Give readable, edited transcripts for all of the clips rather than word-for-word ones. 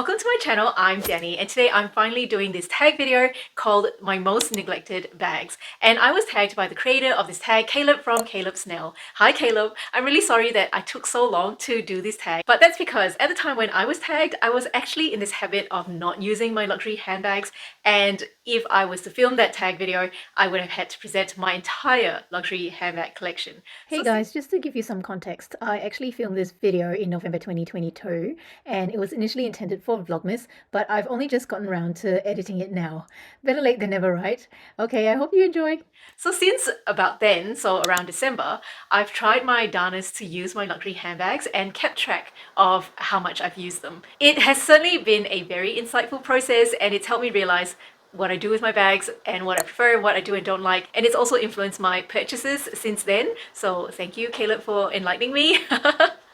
Welcome to my channel. I'm Dani, and today I'm finally doing this tag video called My Most Neglected Bags. And I was tagged by the creator of this tag, Caleb from Caleb Snell. Hi Caleb, I'm really sorry that I took so long to do this tag, but that's because at the time when I was tagged, I was actually in this habit of not using my luxury handbags, and if I was to film that tag video, I would have had to present my entire luxury handbag collection. Hey guys, just to give you some context, I actually filmed this video in November 2022 and it was initially intended for Vlogmas, but I've only just gotten around to editing it now. Better late than never, right? Okay, I hope you enjoy. So since about then, so around December, I've tried my darnest to use my luxury handbags and kept track of how much I've used them. It has certainly been a very insightful process, and it's helped me realize what I do with my bags and what I prefer, what I do and don't like, and it's also influenced my purchases since then. So thank you, Caleb, for enlightening me.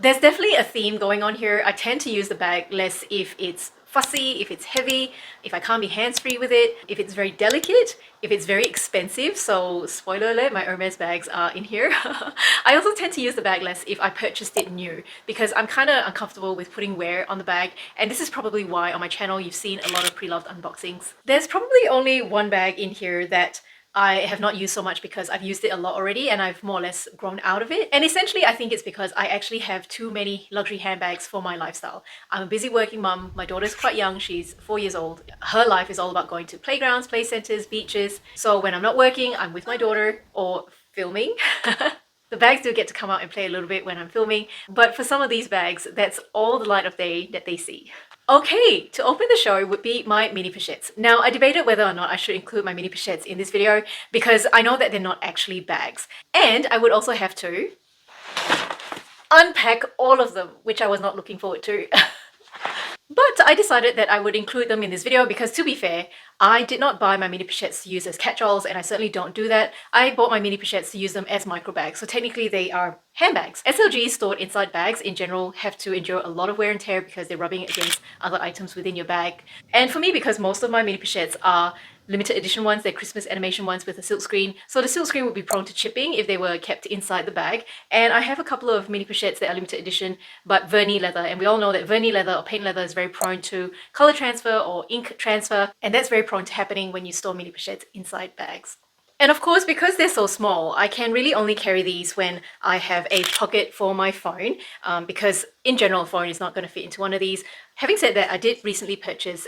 There's definitely a theme going on here. I tend to use the bag less if it's fussy, if it's heavy, if I can't be hands-free with it, if it's very delicate, if it's very expensive. So spoiler alert, my Hermes bags are in here. I also tend to use the bag less if I purchased it new because I'm kind of uncomfortable with putting wear on the bag, and this is probably why on my channel you've seen a lot of pre-loved unboxings. There's probably only one bag in here that I have not used so much because I've used it a lot already and I've more or less grown out of it. And essentially I think it's because I actually have too many luxury handbags for my lifestyle. I'm a busy working mum. My daughter's quite young. She's 4 years old. Her life is all about going to playgrounds, play centers, beaches. So when I'm not working, I'm with my daughter or filming. The bags do get to come out and play a little bit when I'm filming, but for some of these bags, that's all the light of day that they see. Okay, to open the show would be my mini pochettes. Now, I debated whether or not I should include my mini pochettes in this video because I know that they're not actually bags. And I would also have to unpack all of them, which I was not looking forward to. But I decided that I would include them in this video because, to be fair, I did not buy my mini pochettes to use as catch-alls, and I certainly don't do that. I bought my mini pochettes to use them as micro bags, so technically they are handbags. SLGs stored inside bags in general have to endure a lot of wear and tear because they're rubbing against other items within your bag. And for me, because most of my mini pochettes are limited edition ones, they're Christmas animation ones with a silk screen, so the silk screen would be prone to chipping if they were kept inside the bag. And I have a couple of mini pochettes that are limited edition but vernis leather, and we all know that vernis leather or paint leather is very prone to color transfer or ink transfer, and that's very prone to happening when you store mini pochettes inside bags. And of course, because they're so small, I can really only carry these when I have a pocket for my phone, because in general, a phone is not going to fit into one of these. Having said that, I did recently purchase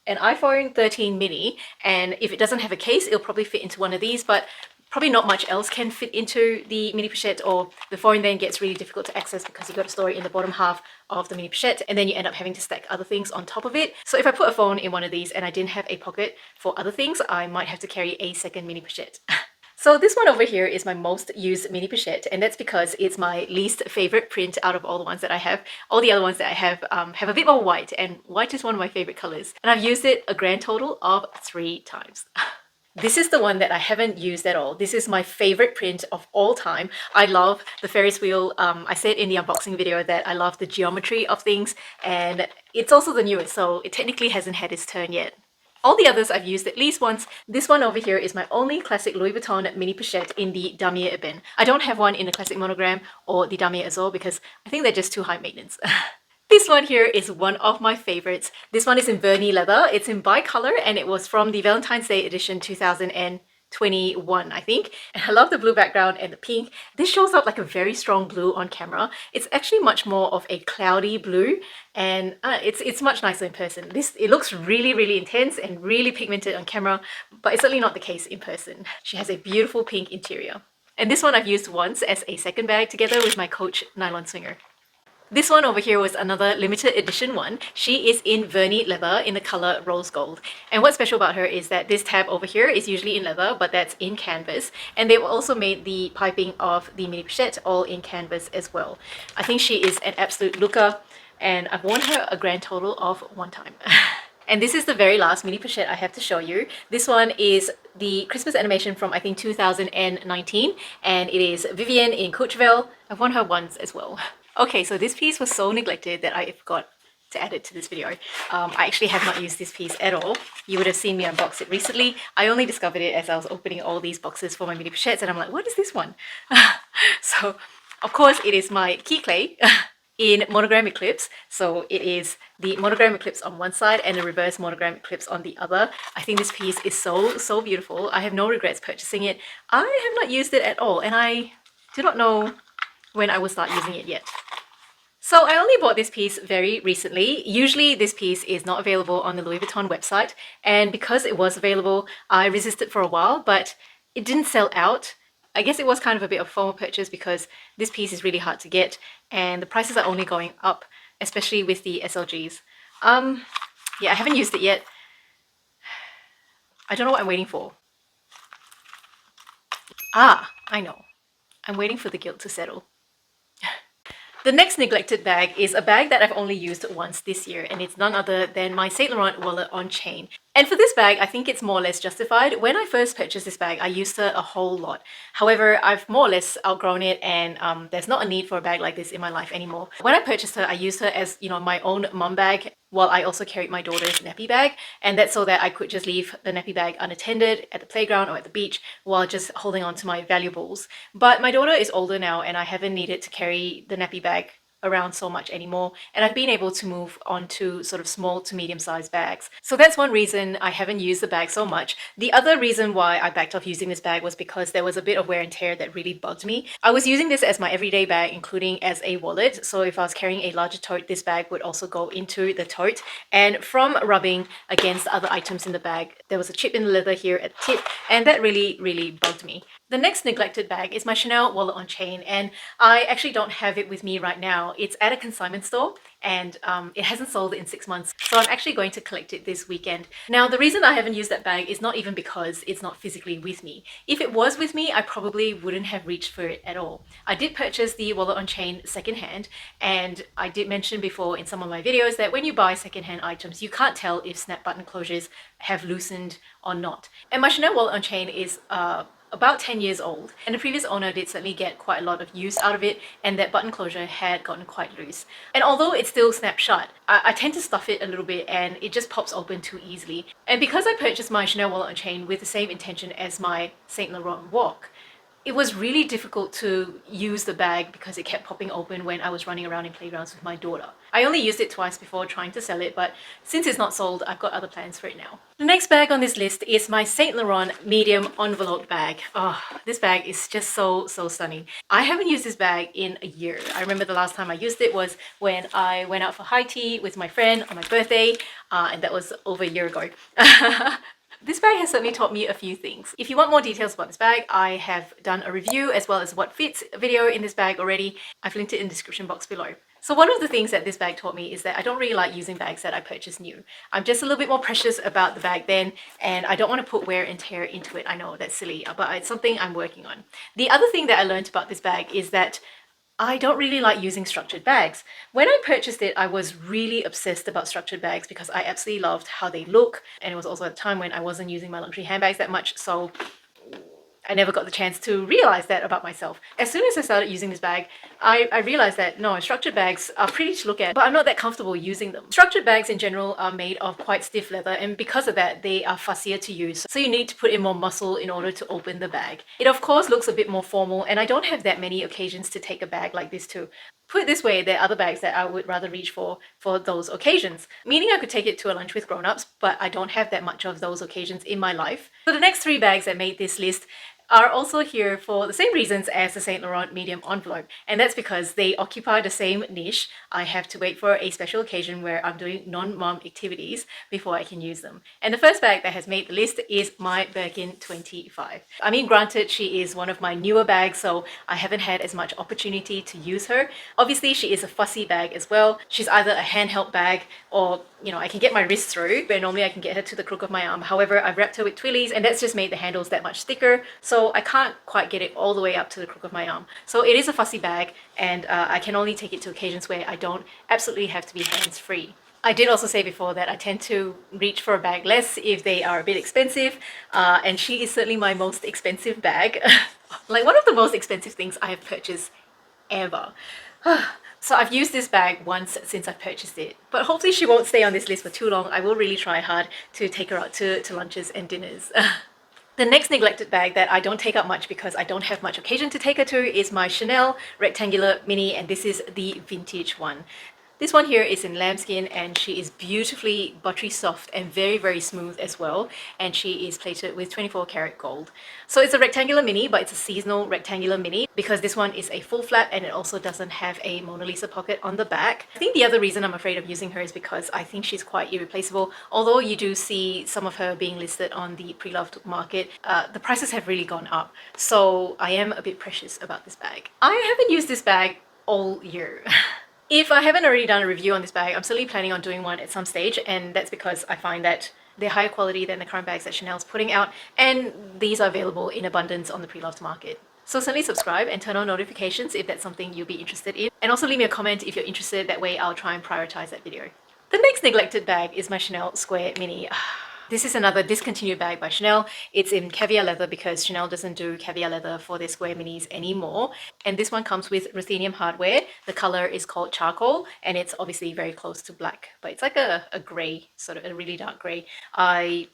an iPhone 13 mini, and if it doesn't have a case, it'll probably fit into one of these, but probably not much else can fit into the mini pochette, or the phone then gets really difficult to access because you've got to store it in the bottom half of the mini pochette, and then you end up having to stack other things on top of it. So if I put a phone in one of these and I didn't have a pocket for other things, I might have to carry a second mini pochette. So this one over here is my most used mini pochette, and that's because it's my least favorite print out of all the ones that I have. All the other ones that I have a bit more white, and white is one of my favorite colors. And I've used it a grand total of 3 times. This is the one that I haven't used at all. This is my favorite print of all time. I love the Ferris wheel. I said in the unboxing video that I love the geometry of things, and it's also the newest, so it technically hasn't had its turn yet. All the others I've used at least once. This one over here is my only classic Louis Vuitton mini pochette in the Damier Ebene. I don't have one in the classic monogram or the Damier Azur because I think they're just too high maintenance. This one here is one of my favorites. This one is in vernis leather. It's in bicolor, and it was from the Valentine's Day edition 2021, I think. And I love the blue background and the pink. This shows up like a very strong blue on camera. It's actually much more of a cloudy blue, and it's much nicer in person. It looks really intense and really pigmented on camera, but it's certainly not the case in person. She has a beautiful pink interior. And this one I've used once as a second bag together with my Coach nylon swinger. This one over here was another limited edition one. She is in vernis leather in the color rose gold. And what's special about her is that this tab over here is usually in leather, but that's in canvas. And they've also made the piping of the mini pochette all in canvas as well. I think she is an absolute looker, and I've worn her a grand total of 1 time. And this is the very last mini pochette I have to show you. This one is the Christmas animation from, I think, 2019, and it is Vivienne in Coacheville. I've worn her once as well. Okay, so this piece was so neglected that I forgot to add it to this video. I actually have not used this piece at all. You would have seen me unbox it recently. I only discovered it as I was opening all these boxes for my mini pochettes, and I'm like, what is this one? So, of course, it is my key clay. in monogrammic clips. So it is the monogrammic clips on one side and the reverse monogrammic clips on the other. I think this piece is so beautiful. I have no regrets purchasing it. I have not used it at all, and I do not know when I will start using it yet. So I only bought this piece very recently. Usually this piece is not available on the Louis Vuitton website, and because it was available, I resisted for a while, but it didn't sell out. I guess it was kind of a bit of a FOMO purchase because this piece is really hard to get and the prices are only going up, especially with the SLGs. Yeah, I haven't used it yet. I don't know what I'm waiting for. Ah, I know. I'm waiting for the guilt to settle. The next neglected bag is a bag that I've only used once this year, and it's none other than my Saint Laurent wallet on chain. And for this bag, I think it's more or less justified. When I first purchased this bag, I used her a whole lot. However, I've more or less outgrown it, and there's not a need for a bag like this in my life anymore. When I purchased her, I used her as, you know, my own mum bag, while I also carried my daughter's nappy bag, and that's so that I could just leave the nappy bag unattended at the playground or at the beach while just holding on to my valuables. But my daughter is older now and I haven't needed to carry the nappy bag around so much anymore, and I've been able to move on to sort of small to medium sized bags. So that's one reason I haven't used the bag so much. The other reason why I backed off using this bag was because there was a bit of wear and tear that really bugged me. I was using this as my everyday bag, including as a wallet, so if I was carrying a larger tote, this bag would also go into the tote, and from rubbing against other items in the bag, there was a chip in the leather here at the tip, and that really bugged me. The next neglected bag is my Chanel wallet on chain, and I actually don't have it with me right now. It's at a consignment store and it hasn't sold in 6 months, so I'm actually going to collect it this weekend. Now, the reason I haven't used that bag is not even because it's not physically with me. If it was with me, I probably wouldn't have reached for it at all. I did purchase the wallet on chain secondhand, and I did mention before in some of my videos that when you buy secondhand items, you can't tell if snap button closures have loosened or not. And my Chanel wallet on chain is about 10 years old, and the previous owner did certainly get quite a lot of use out of it, and that button closure had gotten quite loose. And although it still snaps shut, I tend to stuff it a little bit and it just pops open too easily. And because I purchased my Chanel wallet on chain with the same intention as my Saint Laurent walk, it was really difficult to use the bag because it kept popping open when I was running around in playgrounds with my daughter. I only used it twice before trying to sell it, but since it's not sold, I've got other plans for it now. The next bag on this list is my Saint Laurent medium envelope bag. Oh, this bag is just so stunning. I haven't used this bag in a year. I remember the last time I used it was when I went out for high tea with my friend on my birthday, and that was over a year ago. This bag has certainly taught me a few things. If you want more details about this bag, I have done a review as well as what fits video in this bag already. I've linked it in the description box below. So one of the things that this bag taught me is that I don't really like using bags that I purchase new. I'm just a little bit more precious about the bag then, and I don't want to put wear and tear into it. I know that's silly, but it's something I'm working on. The other thing that I learned about this bag is that I don't really like using structured bags. When I purchased it, I was really obsessed about structured bags because I absolutely loved how they look, and it was also at a time when I wasn't using my luxury handbags that much, so I never got the chance to realize that about myself. As soon as I started using this bag, I realized that no, structured bags are pretty to look at, but I'm not that comfortable using them. Structured bags in general are made of quite stiff leather, and because of that, they are fussier to use. So you need to put in more muscle in order to open the bag. It of course looks a bit more formal, and I don't have that many occasions to take a bag like this to. Put it this way, there are other bags that I would rather reach for those occasions. Meaning I could take it to a lunch with grown-ups, but I don't have that much of those occasions in my life. So the next 3 bags that made this list are also here for the same reasons as the Saint Laurent medium envelope, and that's because they occupy the same niche. I have to wait for a special occasion where I'm doing non-mom activities before I can use them. And the first bag that has made the list is my Birkin 25. I mean, granted, she is one of my newer bags, so I haven't had as much opportunity to use her. Obviously, she is a fussy bag as well. She's either a handheld bag or, you know, I can get my wrist through, where normally I can get her to the crook of my arm. However, I've wrapped her with twillies, and that's just made the handles that much thicker, so I can't quite get it all the way up to the crook of my arm. So it is a fussy bag, and I can only take it to occasions where I don't absolutely have to be hands-free. I did also say before that I tend to reach for a bag less if they are a bit expensive, and she is certainly my most expensive bag. Like one of the most expensive things I have purchased ever. So I've used this bag once since I've purchased it, but hopefully she won't stay on this list for too long. I will really try hard to take her out to lunches and dinners. The next neglected bag that I don't take up much because I don't have much occasion to take her to is my Chanel rectangular mini, and this is the vintage one. This one here is in lambskin, and she is beautifully buttery soft and very, very smooth as well. And she is plated with 24 karat gold. So it's a rectangular mini, but it's a seasonal rectangular mini because this one is a full flap and it also doesn't have a Mona Lisa pocket on the back. I think the other reason I'm afraid of using her is because I think she's quite irreplaceable. Although you do see some of her being listed on the pre-loved market, the prices have really gone up. So I am a bit precious about this bag. I haven't used this bag all year. If I haven't already done a review on this bag, I'm certainly planning on doing one at some stage, and that's because I find that they're higher quality than the current bags that Chanel's putting out, and these are available in abundance on the pre-loved market. So certainly subscribe and turn on notifications if that's something you'll be interested in, and also leave me a comment if you're interested. That way I'll try and prioritize that video. The next neglected bag is my Chanel Square Mini. This is another discontinued bag by Chanel. It's in caviar leather because Chanel doesn't do caviar leather for their square minis anymore. And this one comes with ruthenium hardware. The color is called charcoal, and it's obviously very close to black, but it's like a gray, sort of a really dark gray. I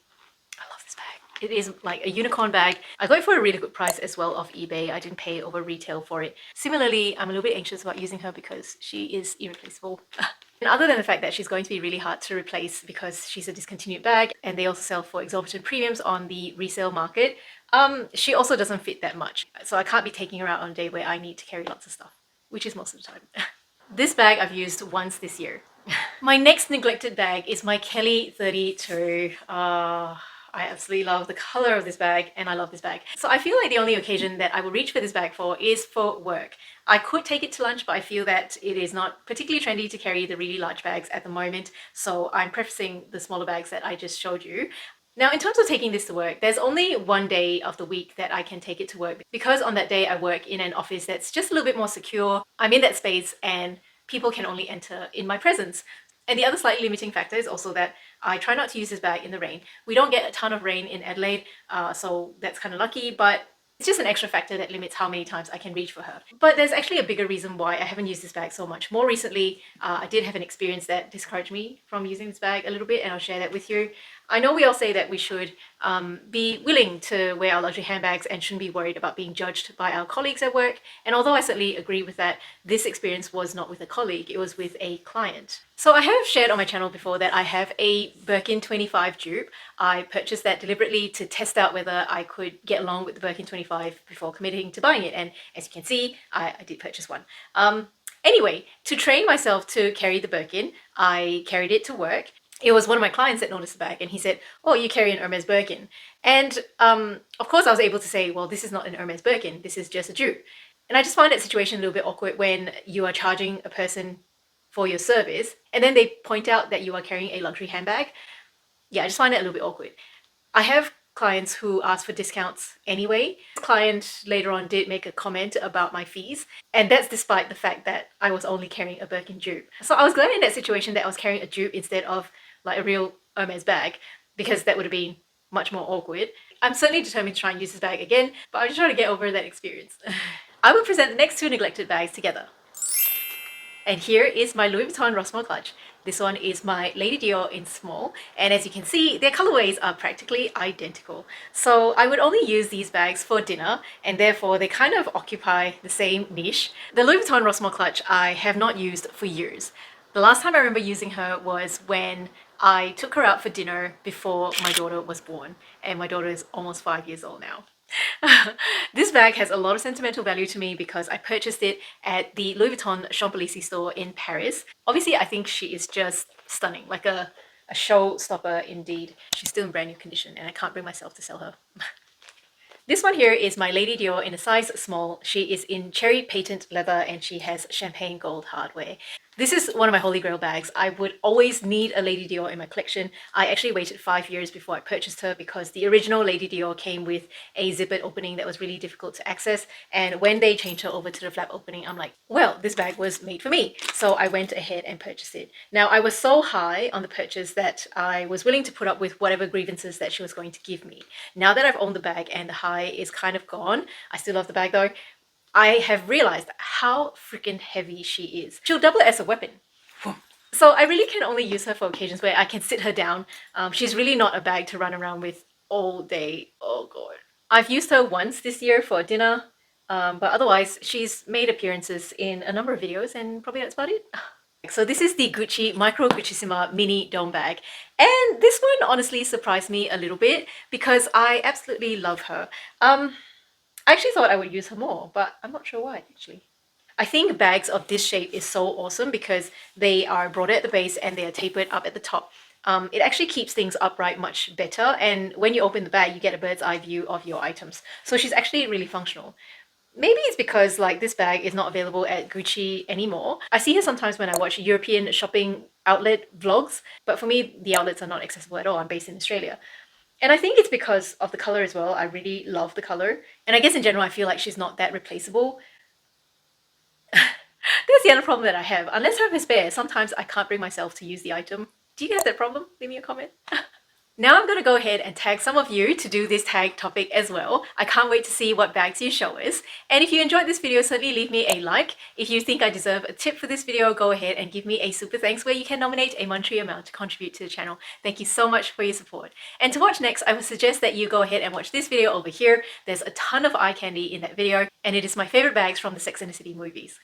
love this bag. It is like a unicorn bag. I got it for a really good price as well off eBay. I didn't pay over retail for it. Similarly, I'm a little bit anxious about using her because she is irreplaceable. And other than the fact that she's going to be really hard to replace because she's a discontinued bag and they also sell for exorbitant premiums on the resale market, she also doesn't fit that much. So I can't be taking her out on a day where I need to carry lots of stuff, which is most of the time. This bag I've used once this year. My next neglected bag is my Kelly 32. I absolutely love the color of this bag and I love this bag. So I feel like the only occasion that I will reach for this bag for is for work. I could take it to lunch, but I feel that it is not particularly trendy to carry the really large bags at the moment. So I'm prefacing the smaller bags that I just showed you. Now, in terms of taking this to work, there's only one day of the week that I can take it to work because on that day I work in an office that's just a little bit more secure. I'm in that space and people can only enter in my presence. And the other slightly limiting factor is also that I try not to use this bag in the rain. We don't get a ton of rain in Adelaide, so that's kind of lucky, but it's just an extra factor that limits how many times I can reach for her. But there's actually a bigger reason why I haven't used this bag so much. More recently, I did have an experience that discouraged me from using this bag a little bit, and I'll share that with you. I know we all say that we should be willing to wear our luxury handbags and shouldn't be worried about being judged by our colleagues at work. And although I certainly agree with that, this experience was not with a colleague, it was with a client. So I have shared on my channel before that I have a Birkin 25 dupe. I purchased that deliberately to test out whether I could get along with the Birkin 25 before committing to buying it. And as you can see, I did purchase one. Anyway, to train myself to carry the Birkin, I carried it to work. It was one of my clients that noticed the bag and he said, "Oh, you carry an Hermes Birkin." And of course I was able to say, well, this is not an Hermes Birkin, this is just a dupe. And I just find that situation a little bit awkward when you are charging a person for your service and then they point out that you are carrying a luxury handbag. Yeah, I just find it a little bit awkward. I have clients who ask for discounts anyway. This client later on did make a comment about my fees, and that's despite the fact that I was only carrying a Birkin dupe. So I was glad in that situation that I was carrying a dupe instead of like a real Hermes bag, because that would have been much more awkward. I'm certainly determined to try and use this bag again, but I'm just trying to get over that experience. I will present the next two neglected bags together. And here is my Louis Vuitton Rossmore clutch. This one is my Lady Dior in small, and as you can see, their colorways are practically identical. So I would only use these bags for dinner, and therefore they kind of occupy the same niche. The Louis Vuitton Rossmore clutch I have not used for years. The last time I remember using her was when I took her out for dinner before my daughter was born, and my daughter is almost 5 years old now. This bag has a lot of sentimental value to me because I purchased it at the Louis Vuitton Champs-Élysées store in Paris. Obviously, I think she is just stunning, like a showstopper indeed. She's still in brand new condition and I can't bring myself to sell her. This one here is my Lady Dior in a size small. She is in cherry patent leather and she has champagne gold hardware. This is one of my holy grail bags. I would always need a Lady Dior in my collection. I actually waited 5 years before I purchased her because the original Lady Dior came with a zippered opening that was really difficult to access. And when they changed her over to the flap opening, I'm like, well, this bag was made for me. So I went ahead and purchased it. Now, I was so high on the purchase that I was willing to put up with whatever grievances that she was going to give me. Now that I've owned the bag and the high is kind of gone, I still love the bag though, I have realized how freaking heavy she is. She'll double as a weapon. So I really can only use her for occasions where I can sit her down. She's really not a bag to run around with all day. Oh god. I've used her once this year for dinner, but otherwise she's made appearances in a number of videos and probably that's about it. So this is the Gucci Micro Guccissima Mini Dome Bag. And this one honestly surprised me a little bit because I absolutely love her. I actually thought I would use her more, but I'm not sure why actually. I think bags of this shape is so awesome because they are broader at the base and they are tapered up at the top. It actually keeps things upright much better, and when you open the bag, you get a bird's eye view of your items. So she's actually really functional. Maybe it's because like this bag is not available at Gucci anymore. I see her sometimes when I watch European shopping outlet vlogs, but for me, the outlets are not accessible at all. I'm based in Australia. And I think it's because of the color as well. I really love the color. And I guess in general, I feel like she's not that replaceable. That's the other problem that I have. Unless I have a spare, sometimes I can't bring myself to use the item. Do you guys have that problem? Leave me a comment. Now I'm going to go ahead and tag some of you to do this tag topic as well. I can't wait to see what bags you show us. And if you enjoyed this video, certainly leave me a like. If you think I deserve a tip for this video, go ahead and give me a super thanks where you can nominate a monetary amount to contribute to the channel. Thank you so much for your support. And to watch next, I would suggest that you go ahead and watch this video over here. There's a ton of eye candy in that video, and it is my favorite bags from the Sex and the City movies.